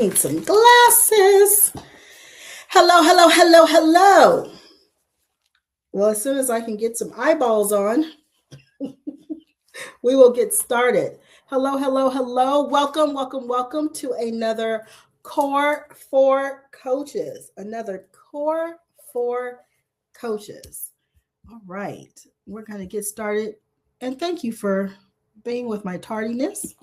Need some glasses. Hello, hello, hello, hello. Well, as soon as I can get some eyeballs on, we will get started. Hello, hello, hello. Welcome, welcome, welcome to another Core for Coaches. Another Core for Coaches. All right, we're going to get started. And thank you for being with my tardiness.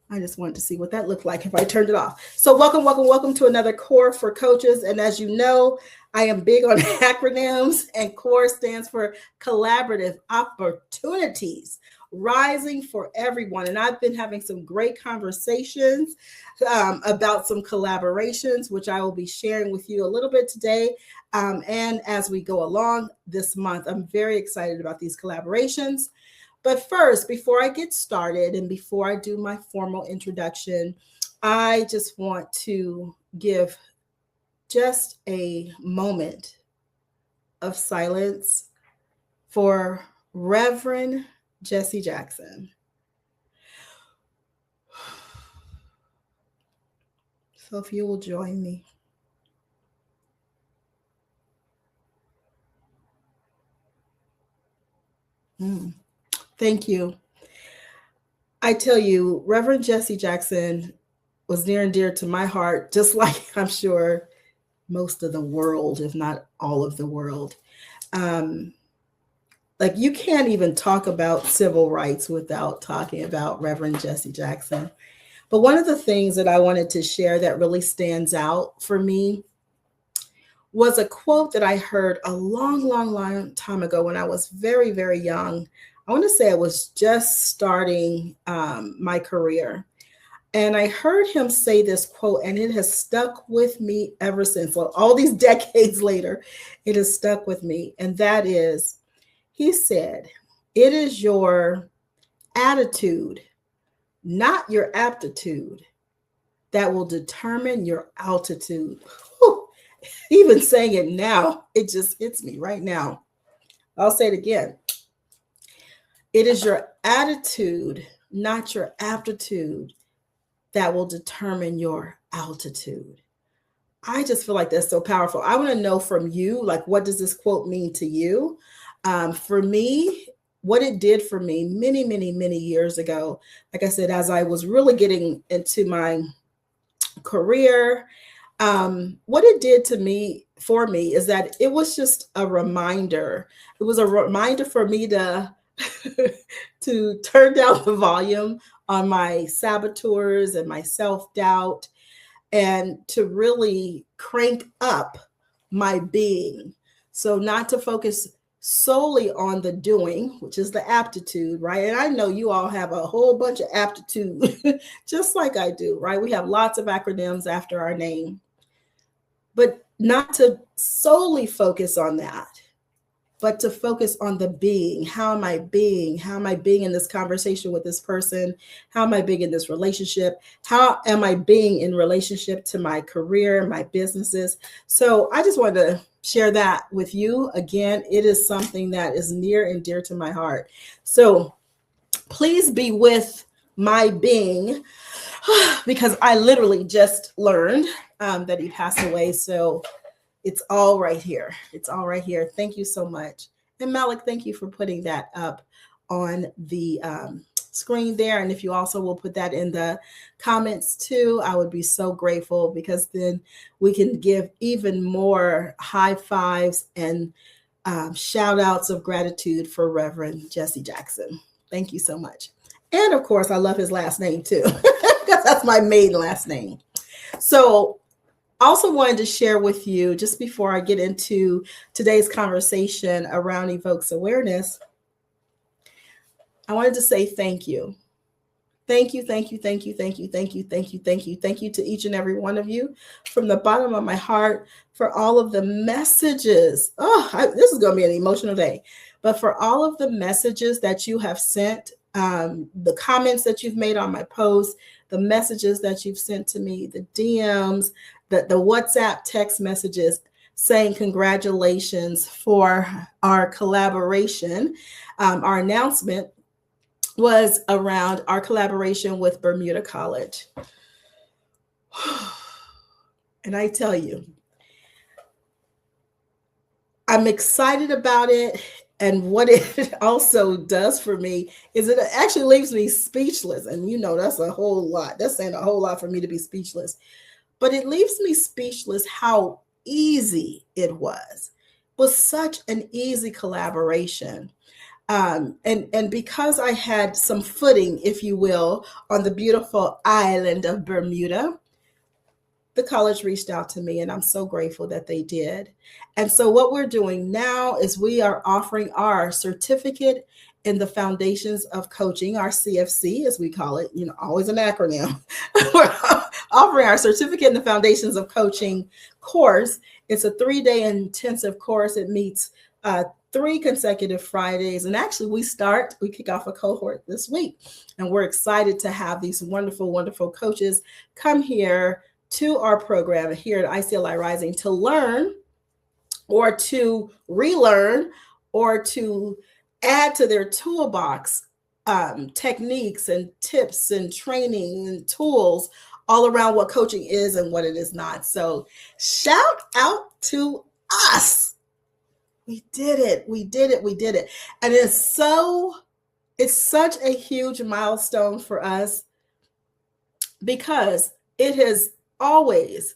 I just wanted to see what that looked like if I turned it off. So welcome, welcome, welcome to another Core for Coaches. And as you know, I am big on acronyms, and CORE stands for Collaborative Opportunities, Rising for Everyone. And I've been having some great conversations about some collaborations, which I will be sharing with you a little bit today. And as we go along this month, I'm very excited about these collaborations. But first, before I get started and before I do my formal introduction, I just want to give just a moment of silence for Reverend Jesse Jackson. Sophia will join me. Thank you. I tell you, Reverend Jesse Jackson was near and dear to my heart, just like I'm sure most of the world, if not all of the world. Like you can't even talk about civil rights without talking about Reverend Jesse Jackson. But one of the things that I wanted to share that really stands out for me was a quote that I heard a long time ago when I was very, very young. I want to say I was just starting my career. And I heard him say this quote, and it has stuck with me ever since. Well, all these decades later, it has stuck with me. And that is, he said, it is your attitude, not your aptitude, that will determine your altitude. Whew. Even saying it now, it just hits me right now. I'll say it again. It is your attitude, not your aptitude, that will determine your altitude. I just feel like that's so powerful. I want to know from you, like, what does this quote mean to you? For me, what it did for me many years ago, like I said, as I was really getting into my career, what it did for me is that it was just a reminder. It was a reminder for me to to turn down the volume on my saboteurs and my self-doubt, and to really crank up my being. So not to focus solely on the doing, which is the aptitude, right? And I know you all have a whole bunch of aptitude, just like I do, right? We have lots of acronyms after our name, but not to solely focus on that, but to focus on the being. How am I being? How am I being in this conversation with this person? How am I being in this relationship? How am I being in relationship to my career, my businesses? So I just wanted to share that with you. Again, it is something that is near and dear to my heart. So please be with my being, because I literally just learned that he passed away. So it's all right here. It's all right here. Thank you so much. And Malik, thank you for putting that up on the screen there. And if you also will put that in the comments too, I would be so grateful, because then we can give even more high fives and shout outs of gratitude for Reverend Jesse Jackson. Thank you so much. And of course, I love his last name too, because that's my maiden last name. So also wanted to share with you, just before I get into today's conversation around Evokes awareness, I wanted to say thank you. Thank you, thank you, thank you, thank you, thank you, thank you, thank you, thank you to each and every one of you from the bottom of my heart for all of the messages. This is going to be an emotional day, but for all of the messages that you have sent, the comments that you've made on my posts, the messages that you've sent to me, the DMs, the WhatsApp text messages saying congratulations for our collaboration, our announcement was around our collaboration with Bermuda College. And I tell you, I'm excited about it. And what it also does for me is it actually leaves me speechless. And that's a whole lot. That's saying a whole lot for me to be speechless. But it leaves me speechless how easy it was. It was such an easy collaboration. And because I had some footing, if you will, on the beautiful island of Bermuda, the college reached out to me, and I'm so grateful that they did. And so what we're doing now is we are offering our certificate in the foundations of coaching, our CFC, as we call it, always an acronym. We're offering our certificate in the foundations of coaching course. It's a 3-day intensive course. It meets 3 consecutive Fridays. And actually we kick off a cohort this week. And we're excited to have these wonderful, wonderful coaches come here to our program here at ICLI Rising to learn or to relearn or to add to their toolbox techniques and tips and training and tools all around what coaching is and what it is not. So shout out to us. We did it. We did it. We did it. And it's such a huge milestone for us because it has always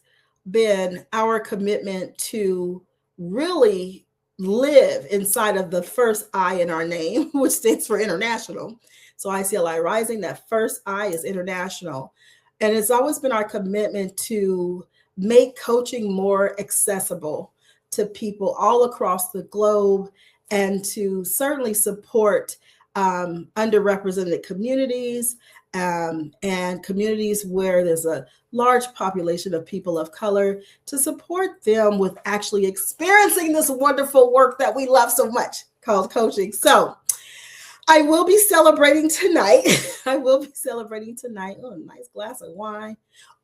been our commitment to really live inside of the first I in our name, which stands for international. So ICLI Rising, that first I is international. And it's always been our commitment to make coaching more accessible to people all across the globe and to certainly support underrepresented communities and communities where there's a large population of people of color, to support them with actually experiencing this wonderful work that we love so much called coaching. So I will be celebrating tonight. Oh, a nice glass of wine.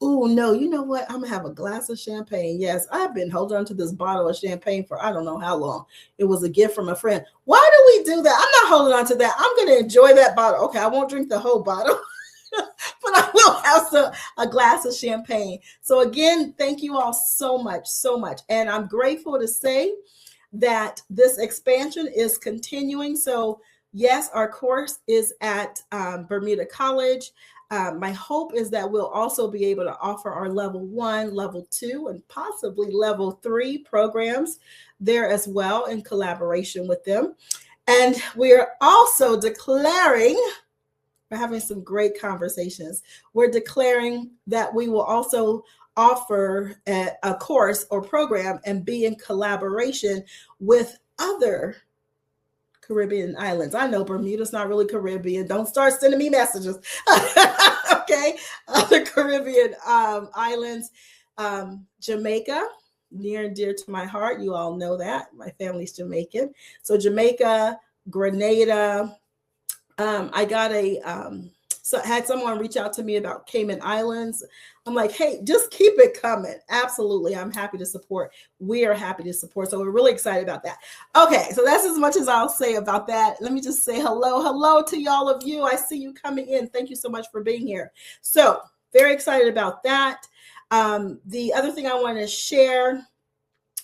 Oh, no, you know what? I'm going to have a glass of champagne. Yes, I've been holding on to this bottle of champagne for I don't know how long. It was a gift from a friend. Why do we do that? I'm not holding on to that. I'm going to enjoy that bottle. Okay, I won't drink the whole bottle. But I will have a glass of champagne. So again, thank you all so much, so much. And I'm grateful to say that this expansion is continuing. So yes, our course is at Bermuda College. My hope is that we'll also be able to offer our level 1, level 2, and possibly level 3 programs there as well in collaboration with them. And we're also declaring, we're having some great conversations. We're declaring that we will also offer a course or program and be in collaboration with other Caribbean islands. I know Bermuda's not really Caribbean. Don't start sending me messages. Okay. Other Caribbean islands, Jamaica, near and dear to my heart. You all know that. My family's Jamaican. So Jamaica, Grenada. I got had someone reach out to me about Cayman Islands. I'm like, hey, just keep it coming. Absolutely. I'm happy to support. We are happy to support. So we're really excited about that. Okay. So that's as much as I'll say about that. Let me just say hello to y'all of you. I see you coming in. Thank you so much for being here. So very excited about that. The other thing I want to share,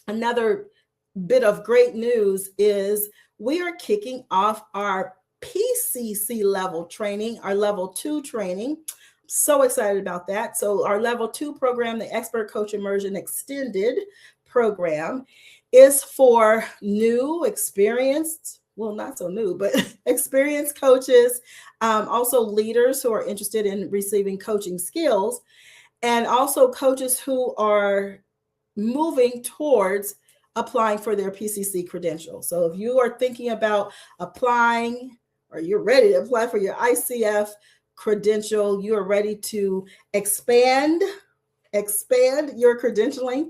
another bit of great news, is we are kicking off our PCC level training, our level 2 training. So excited about that. So our level 2 program, the Expert Coach Immersion Extended program, is for new, experienced, well, not so new, but experienced coaches, also leaders who are interested in receiving coaching skills, and also coaches who are moving towards applying for their PCC credential. So if you are thinking about applying, or you're ready to apply for your ICF credential, you are ready to expand your credentialing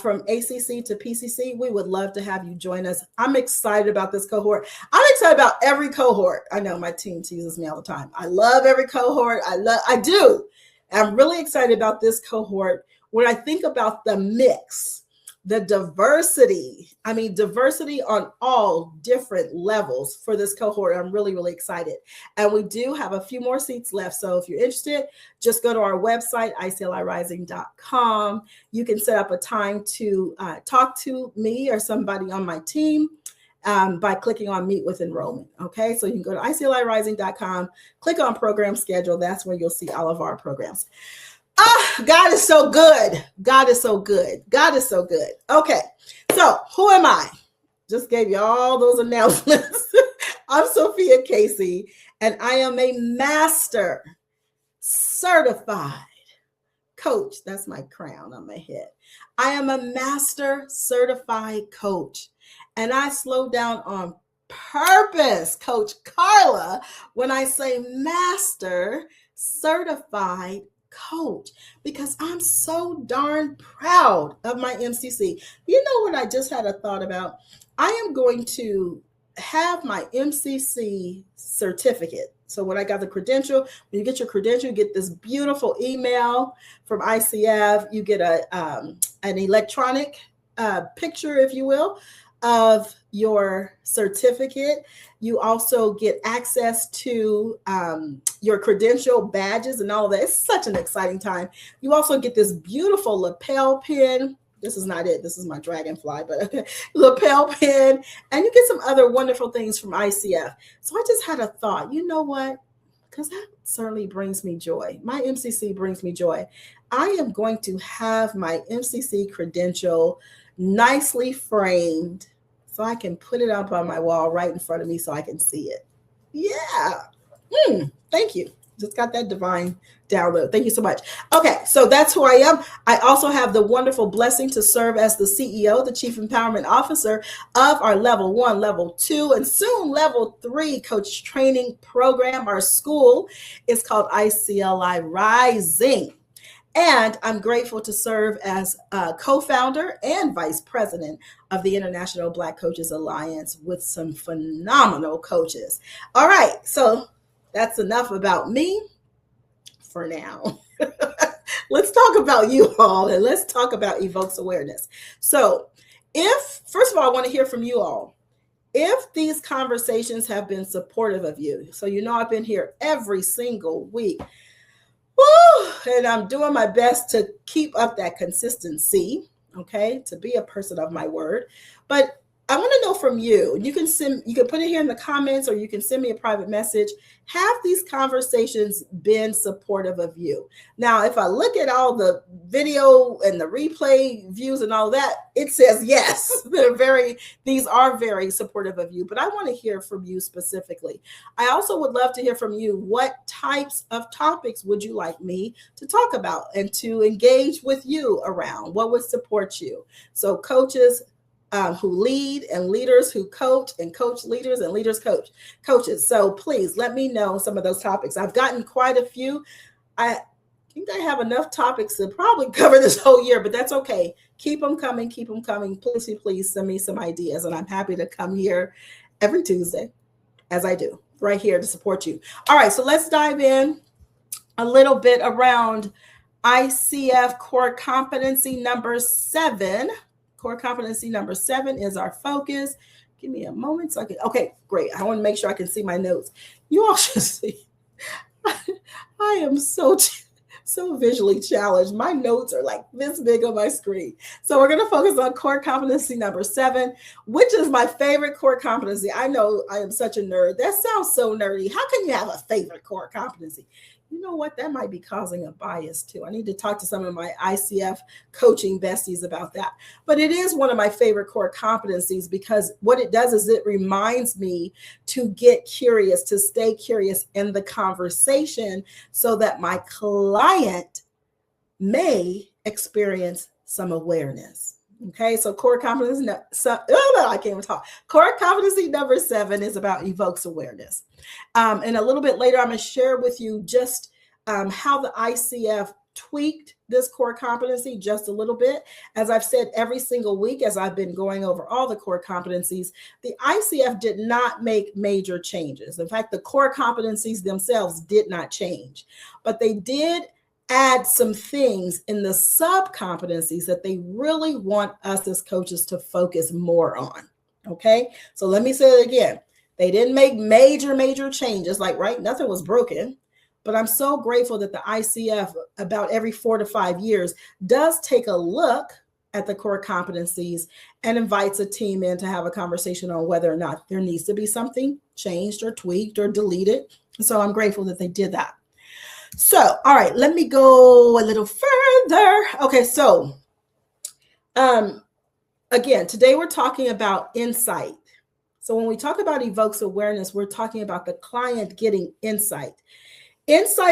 from ACC to PCC, we would love to have you join us. I'm excited about this cohort. I'm excited about every cohort. I know my team teases me all the time. I love every cohort. I do. I'm really excited about this cohort. When I think about the mix the diversity. I mean, diversity on all different levels for this cohort. I'm really, really excited. And we do have a few more seats left. So if you're interested, just go to our website, iclirising.com. You can set up a time to talk to me or somebody on my team by clicking on Meet with Enrollment. Okay, so you can go to iclirising.com, click on Program Schedule. That's where you'll see all of our programs. God is so good. God is so good. God is so good. Okay, so who am I? Just gave you all those announcements. I'm Sophia Casey, and I am a master certified coach. That's my crown on my head. I am a master certified coach, and I slow down on purpose, Coach Carla, when I say master certified coach, because I'm so darn proud of my MCC. You know what I just had a thought about? I am going to have my MCC certificate. So when I got the credential, when you get your credential, you get this beautiful email from ICF. You get an electronic picture, if you will, of your certificate. You also get access to your credential badges and all of that. It's such an exciting time. You also get this beautiful lapel pin. This is not it. This is my dragonfly, but okay. Lapel pin. And you get some other wonderful things from ICF. So I just had a thought, you know what? Because that certainly brings me joy. My MCC brings me joy. I am going to have my MCC credential nicely framed so I can put it up on my wall right in front of me so I can see it. Yeah. Thank you. Just got that divine download. Thank you so much. Okay, so that's who I am. I also have the wonderful blessing to serve as the CEO, the Chief Empowerment Officer of our Level 1, Level 2, and soon Level 3 Coach Training Program. Our school is called ICLI Rising. And I'm grateful to serve as a co-founder and vice president of the International Black Coaches Alliance with some phenomenal coaches. All right, so that's enough about me for now. Let's talk about you all, and let's talk about Evokes awareness. So first of all, I want to hear from you all. If these conversations have been supportive of you, so you know I've been here every single week, and I'm doing my best to keep up that consistency, okay, to be a person of my word. But I want to know from you. You can put it here in the comments, or you can send me a private message. Have these conversations been supportive of you? Now, if I look at all the video and the replay views and all that, it says yes. These are very supportive of you. But I want to hear from you specifically. I also would love to hear from you. What types of topics would you like me to talk about and to engage with you around? What would support you? So coaches who lead, and leaders who coach, and coach leaders, and leaders coaches. So please let me know some of those topics. I've gotten quite a few. I think I have enough topics to probably cover this whole year, but that's okay. Keep them coming. Keep them coming. Please send me some ideas, and I'm happy to come here every Tuesday, as I do, right here to support you. All right, so let's dive in a little bit around ICF core competency number 7. Core competency number 7 is our focus. Give me a moment so I can, okay, great. I want to make sure I can see my notes. You all should see. I am so visually challenged. My notes are like this big on my screen. So we're going to focus on core competency number 7, which is my favorite core competency. I know I am such a nerd. That sounds so nerdy. How can you have a favorite core competency? You know what? That might be causing a bias too. I need to talk to some of my ICF coaching besties about that. But it is one of my favorite core competencies, because what it does is it reminds me to get curious, to stay curious in the conversation so that my client may experience some awareness. Okay, so core competency, I can't even talk. Core competency number 7 is about Evokes awareness. And a little bit later, I'm going to share with you just how the ICF tweaked this core competency just a little bit. As I've said every single week, as I've been going over all the core competencies, the ICF did not make major changes. In fact, the core competencies themselves did not change, but they did add some things in the sub competencies that they really want us as coaches to focus more on. Okay, so let me say it again. They didn't make major changes, like, right, nothing was broken. But I'm so grateful that the ICF, about every 4 to 5 years, does take a look at the core competencies and invites a team in to have a conversation on whether or not there needs to be something changed or tweaked or deleted. So I'm grateful that they did that. So, all right, let me go a little further. Okay, so again, today we're talking about insight. So when we talk about evokes awareness, we're talking about the client getting insight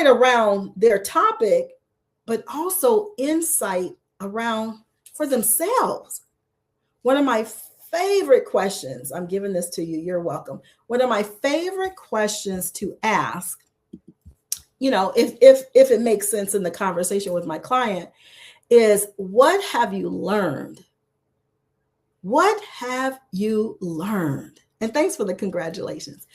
around their topic, but also insight around for themselves. One of my favorite questions, I'm giving this to you, you're welcome. One of my favorite questions to ask, you know, if it makes sense in the conversation with my client, is what have you learned? What have you learned? And thanks for the congratulations.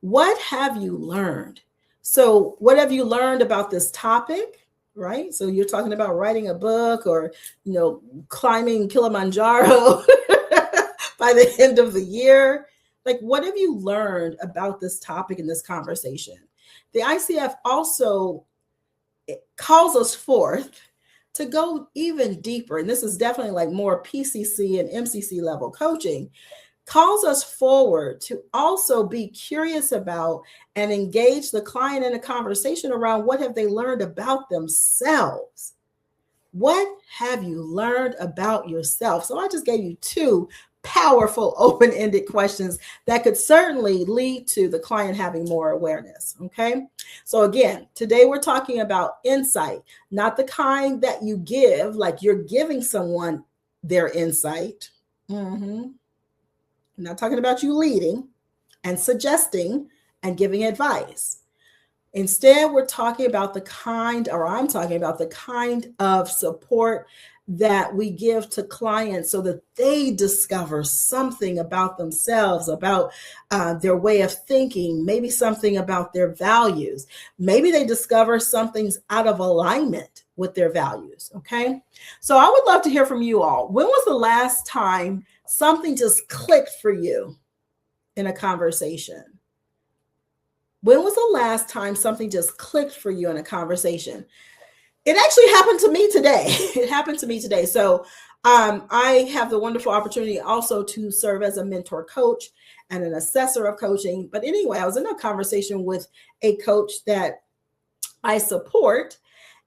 What have you learned? So what have you learned about this topic, right? So you're talking about writing a book or, you know, climbing Kilimanjaro by the end of the year. Like, what have you learned about this topic in this conversation? The ICF also calls us forth to go even deeper. And this is definitely like more PCC and MCC level coaching. Calls us forward to also be curious about and engage the client in a conversation around what have they learned about themselves. What have you learned about yourself? So I just gave you 2 powerful open-ended questions that could certainly lead to the client having more awareness. Okay. So again, today we're talking about insight, not the kind that you give, like you're giving someone their insight. I'm not talking about you leading and suggesting and giving advice. Instead, we're talking about the kind, or I'm talking about the kind of support that we give to clients so that they discover something about themselves, about their way of thinking, maybe something about their values. Maybe they discover something's out of alignment with their values. Okay. So I would love to hear from you all. When was the last time something just clicked for you in a conversation? When was the last time something just clicked for you in a conversation? It actually happened to me today. It happened to me today. So I have the wonderful opportunity also to serve as a mentor coach and an assessor of coaching. But anyway, I was in a conversation with a coach that I support.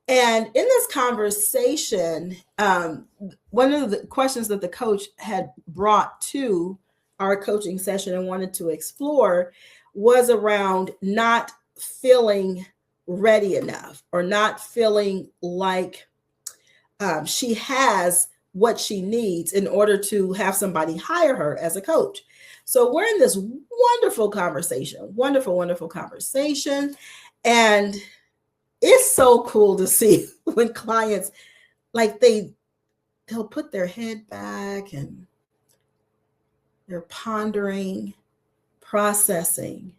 And in this conversation, one of the questions that the coach had brought to our coaching session and wanted to explore was around not feeling ready enough or not feeling like she has what she needs in order to have somebody hire her as a coach. So we're in this wonderful conversation, wonderful conversation. And it's so cool to see when clients, like they'll put their head back and they're pondering, processing,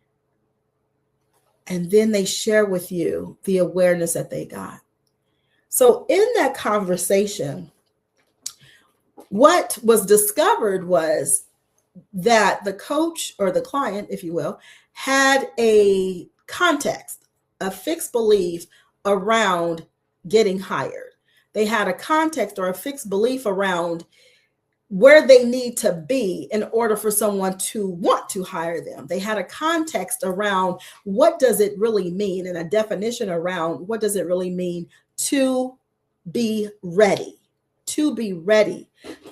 and then they share with you the awareness that they got. So in that conversation, what was discovered was that the coach or the client, if you will, had a context, a fixed belief around getting hired. They had a context or a fixed belief around where they need to be in order for someone to want to hire them. They had a context around what does it really mean and a definition around what does it really mean to be ready,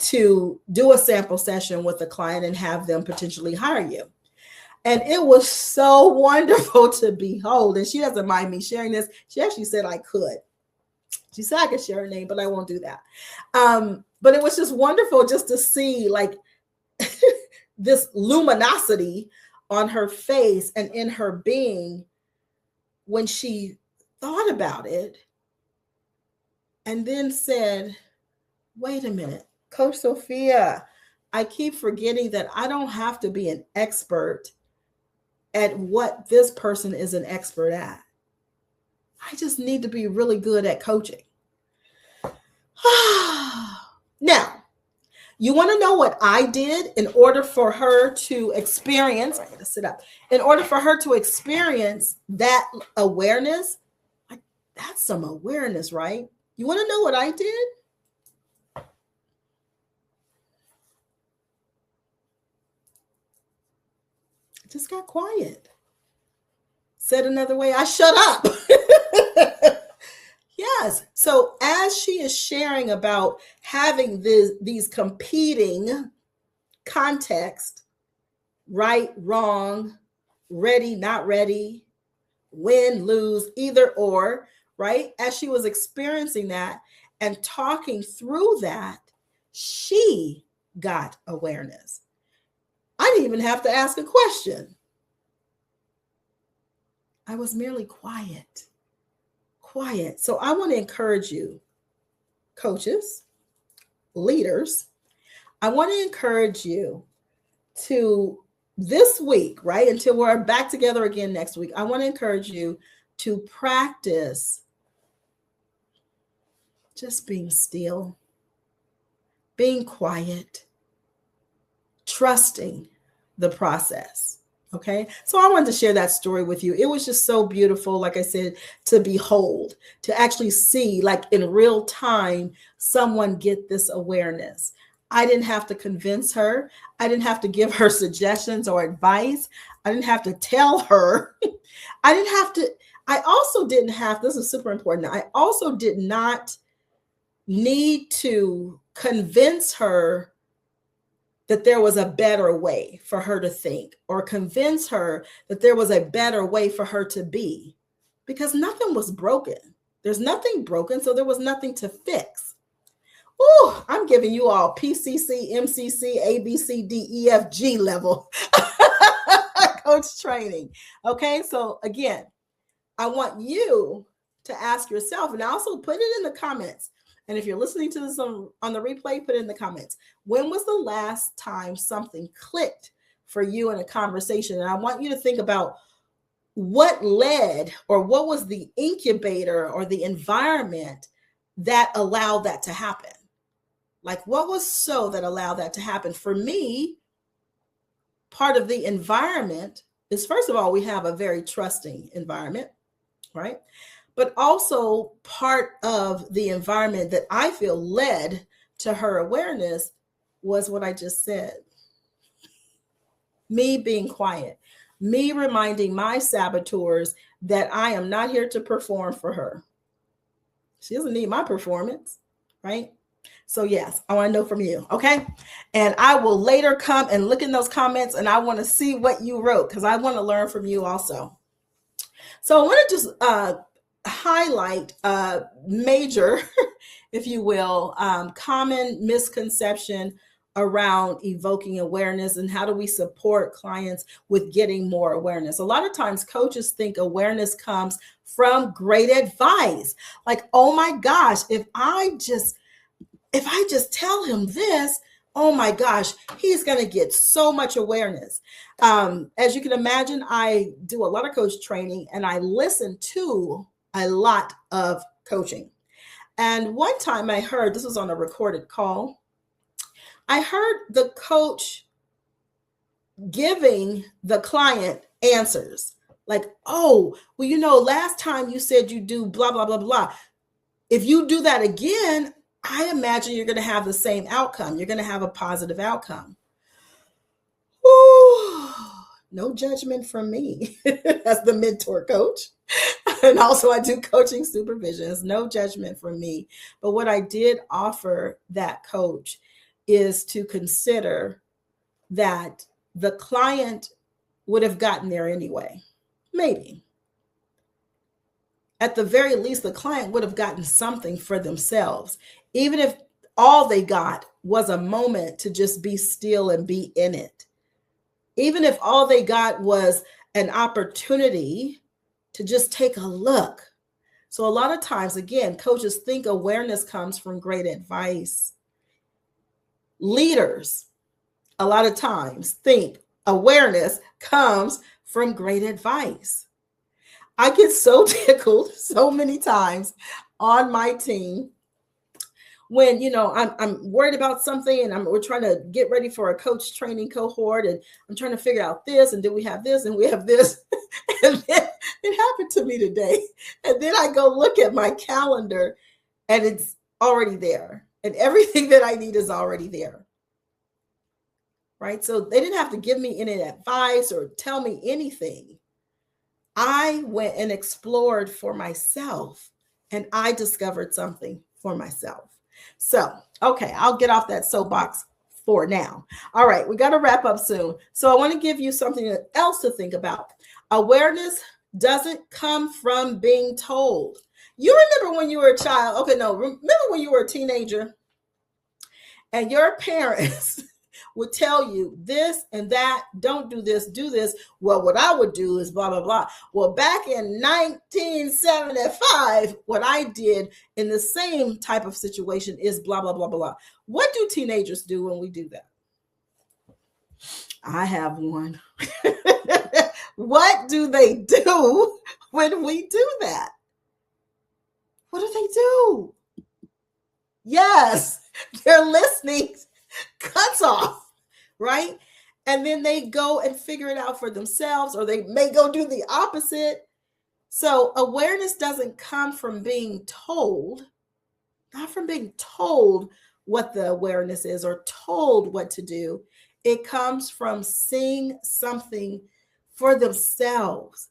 to do a sample session with a client and have them potentially hire you. And it was so wonderful to behold. And she doesn't mind me sharing this. She actually said I could. She said I could share her name, but I won't do that. But it was just wonderful just to see like this luminosity on her face and in her being when she thought about it and then said, wait a minute, Coach Sophia, I keep forgetting that I don't have to be an expert at what this person is an expert at. I just need to be really good at coaching. Now, you want to know what I did in order for her to experience, I got to sit up, in order for her to experience that awareness? Like, that's some awareness, right? You want to know what I did? I just got quiet. Said another way, I shut up. Yes. So as she is sharing about having these competing context, right, wrong, ready, not ready, win, lose, either or, right? As she was experiencing that and talking through that, she got awareness. I didn't even have to ask a question. I was merely quiet. So I want to encourage you, coaches, leaders, I want to encourage you to this week, right? Until we're back together again next week, I want to encourage you to practice just being still, being quiet, trusting the process. Okay. So I wanted to share that story with you. It was just so beautiful, like I said, to behold, to actually see, like in real time, someone get this awareness. I didn't have to convince her. I didn't have to give her suggestions or advice. I didn't have to tell her. I also didn't have, this is super important. I also did not need to convince her that there was a better way for her to think, or convince her that there was a better way for her to be, because nothing was broken. There's nothing broken, so there was nothing to fix. Ooh, I'm giving you all PCC, MCC, ABCD, EFG level coach training. Okay, so again, I want you to ask yourself, and also put it in the comments. And if you're listening to this on the replay, put it in the comments. When was the last time something clicked for you in a conversation? And I want you to think about what led, or what was the incubator or the environment that allowed that to happen? Like, what was so that allowed that to happen? For me, part of the environment is, first of all, we have a very trusting environment, right? But also part of the environment that I feel led to her awareness was what I just said. Me being quiet, me reminding my saboteurs that I am not here to perform for her. She doesn't need my performance, right? So yes, I want to know from you, okay? And I will later come and look in those comments, and I want to see what you wrote, because I want to learn from you also. So I want to just highlight major, if you will, common misconception around evoking awareness, and how do we support clients with getting more awareness. A lot of times coaches think awareness comes from great advice. Like, oh my gosh, if I just tell him this, oh my gosh, he's going to get so much awareness. As you can imagine, I do a lot of coach training, and I listen to a lot of coaching. And one time I heard, this was on a recorded call, I heard the coach giving the client answers like, oh, well, you know, last time you said you do blah, blah, blah, blah. If you do that again, I imagine you're going to have the same outcome. You're going to have a positive outcome. Ooh, no judgment from me as the mentor coach. And also I do coaching supervisions, no judgment from me. But what I did offer that coach is to consider that the client would have gotten there anyway. Maybe. At the very least, the client would have gotten something for themselves, even if all they got was a moment to just be still and be in it. Even if all they got was an opportunity to just take a look. So a lot of times, again, coaches think awareness comes from great advice. Leaders, a lot of times, think awareness comes from great advice. I get so tickled so many times on my team when I'm worried about something, and we're trying to get ready for a coach training cohort, and I'm trying to figure out this, and then we have this and we have this. And then it happened to me today, and then I go look at my calendar and it's already there, and everything that I need is already there, right? So they didn't have to give me any advice or tell me anything. I went and explored for myself, and I discovered something for myself. So, okay, I'll get off that soapbox for now. All right, we got to wrap up soon. So I want to give you something else to think about. Awareness doesn't come from being told. You remember when you were a child? Okay, no, remember when you were a teenager and your parents would tell you this and that, don't do this, do this. Well, what I would do is blah, blah, blah. Well, back in 1975, what I did in the same type of situation is blah, blah, blah, blah. What do teenagers do when we do that? I have one. What do they do when we do that? What do they do? Yes, their listening cuts off. Right? And then they go and figure it out for themselves, or they may go do the opposite. So awareness doesn't come from being told, not from being told what the awareness is or told what to do. It comes from seeing something for themselves.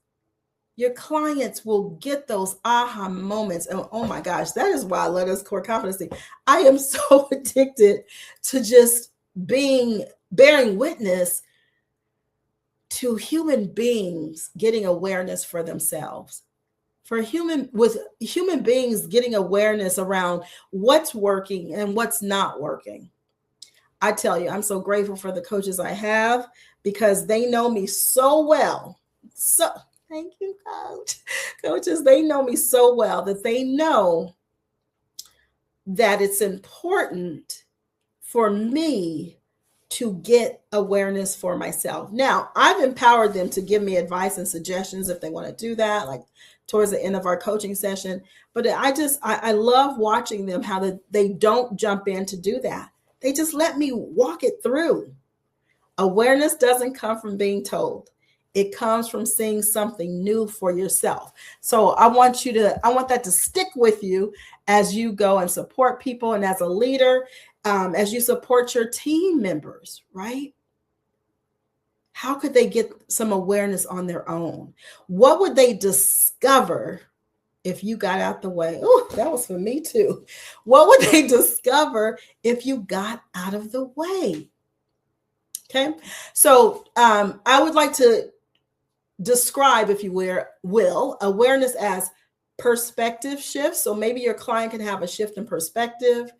Your clients will get those aha moments. And oh my gosh, that is why I love this core competency. I am so addicted to just bearing witness to human beings getting awareness for themselves, with human beings getting awareness around what's working and what's not working. I tell you, I'm so grateful for the coaches I have, because they know me so well. So thank you, coaches. They know me so well that they know that it's important for me to get awareness for myself. Now, I've empowered them to give me advice and suggestions if they want to do that, like towards the end of our coaching session. But I love watching them, how they don't jump in to do that. They just let me walk it through. Awareness doesn't come from being told. It comes from seeing something new for yourself. So I want that to stick with you as you go and support people, and as a leader, as you support your team members, right? How could they get some awareness on their own? What would they discover if you got out the way? Oh, that was for me too. What would they discover if you got out of the way? Okay. So I would like to describe, if you will, awareness as perspective shift. So maybe your client can have a shift in perspective,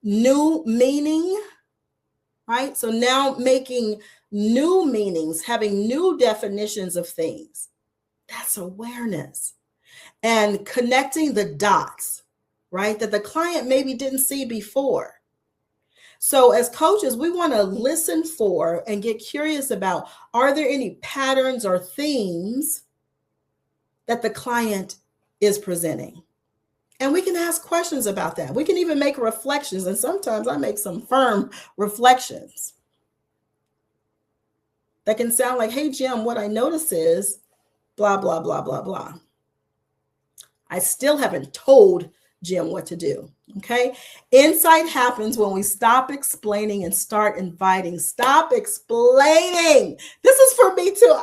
new meaning, right? So now making new meanings, having new definitions of things. That's awareness. And connecting the dots, right? That the client maybe didn't see before. So as coaches, we want to listen for and get curious about, are there any patterns or themes that the client is presenting? And we can ask questions about that. We can even make reflections. And sometimes I make some firm reflections that can sound like, hey, Jim, what I notice is blah, blah, blah, blah, blah. I still haven't told Jim what to do. Okay. Insight happens when we stop explaining and start inviting. Stop explaining. This is for me too.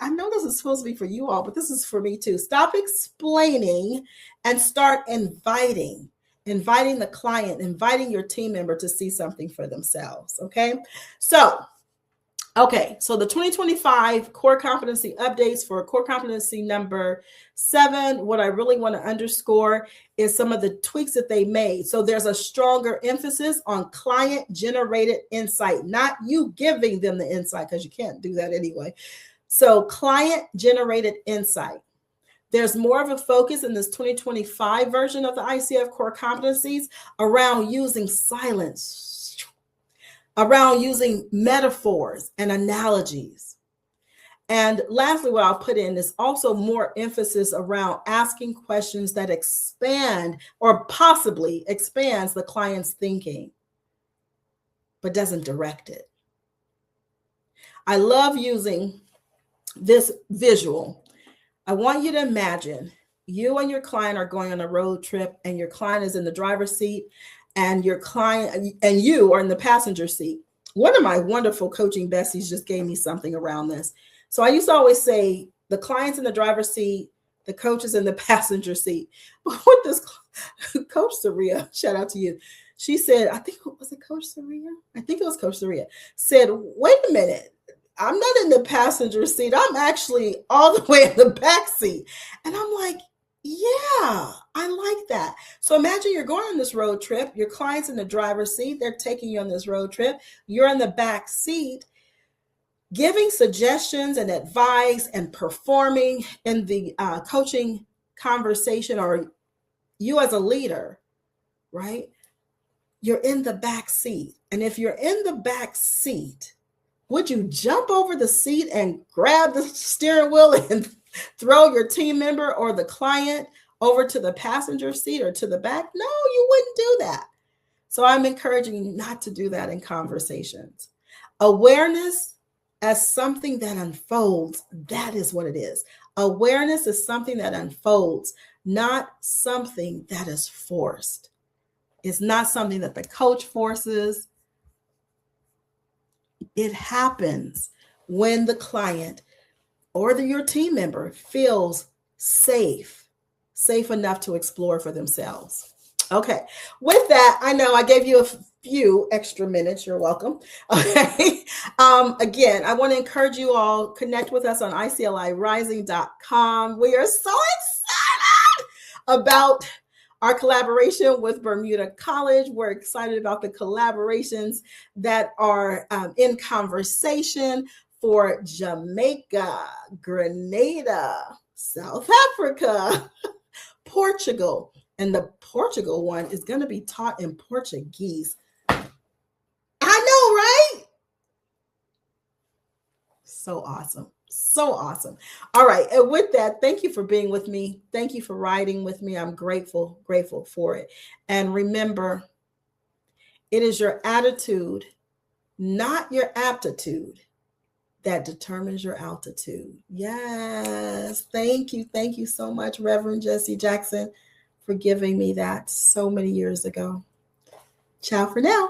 I know this is supposed to be for you all, but this is for me too. Stop explaining and start inviting the client, inviting your team member to see something for themselves. Okay. So the 2025 core competency updates for core competency number 7, what I really want to underscore is some of the tweaks that they made. So there's a stronger emphasis on client generated insight, not you giving them the insight, because you can't do that anyway. So client generated insight. There's more of a focus in this 2025 version of the ICF core competencies around using silence, around using metaphors and analogies, And lastly, what I'll put in is also more emphasis around asking questions that expand or possibly expands the client's thinking, but doesn't direct it. I love using this visual. I want you to imagine you and your client are going on a road trip, and your client is in the driver's seat, and your client and you are in the passenger seat. One of my wonderful coaching besties just gave me something around this. So I used to always say the client's in the driver's seat, the coach is in the passenger seat. But with this Coach Sophia, shout out to you. She said, I think, was it Coach Sophia? I think it was Coach Sophia, said, wait a minute. I'm not in the passenger seat. I'm actually all the way in the back seat. And I'm like, yeah, I like that. So imagine you're going on this road trip. Your client's in the driver's seat. They're taking you on this road trip. You're in the back seat, giving suggestions and advice and performing in the coaching conversation, or you as a leader, right? You're in the back seat. And if you're in the back seat, would you jump over the seat and grab the steering wheel and throw your team member or the client over to the passenger seat or to the back? No, you wouldn't do that. So I'm encouraging you not to do that in conversations. Awareness as something that unfolds, that is what it is. Awareness is something that unfolds, not something that is forced. It's not something that the coach forces. It happens when the client or your team member feels safe enough to explore for themselves. Okay, with that, I know I gave you a few extra minutes. You're welcome. Okay. Again, I want to encourage you all, connect with us on ICLIrising.com. We are so excited about our collaboration with Bermuda College. We're excited about the collaborations that are in conversation for Jamaica, Grenada, South Africa, Portugal. And the Portugal one is going to be taught in Portuguese. I know, right? So awesome. So awesome. All right. And with that, thank you for being with me. Thank you for riding with me. I'm grateful for it. And remember, it is your attitude, not your aptitude, that determines your altitude. Yes. Thank you. Thank you so much, Reverend Jesse Jackson, for giving me that so many years ago. Ciao for now.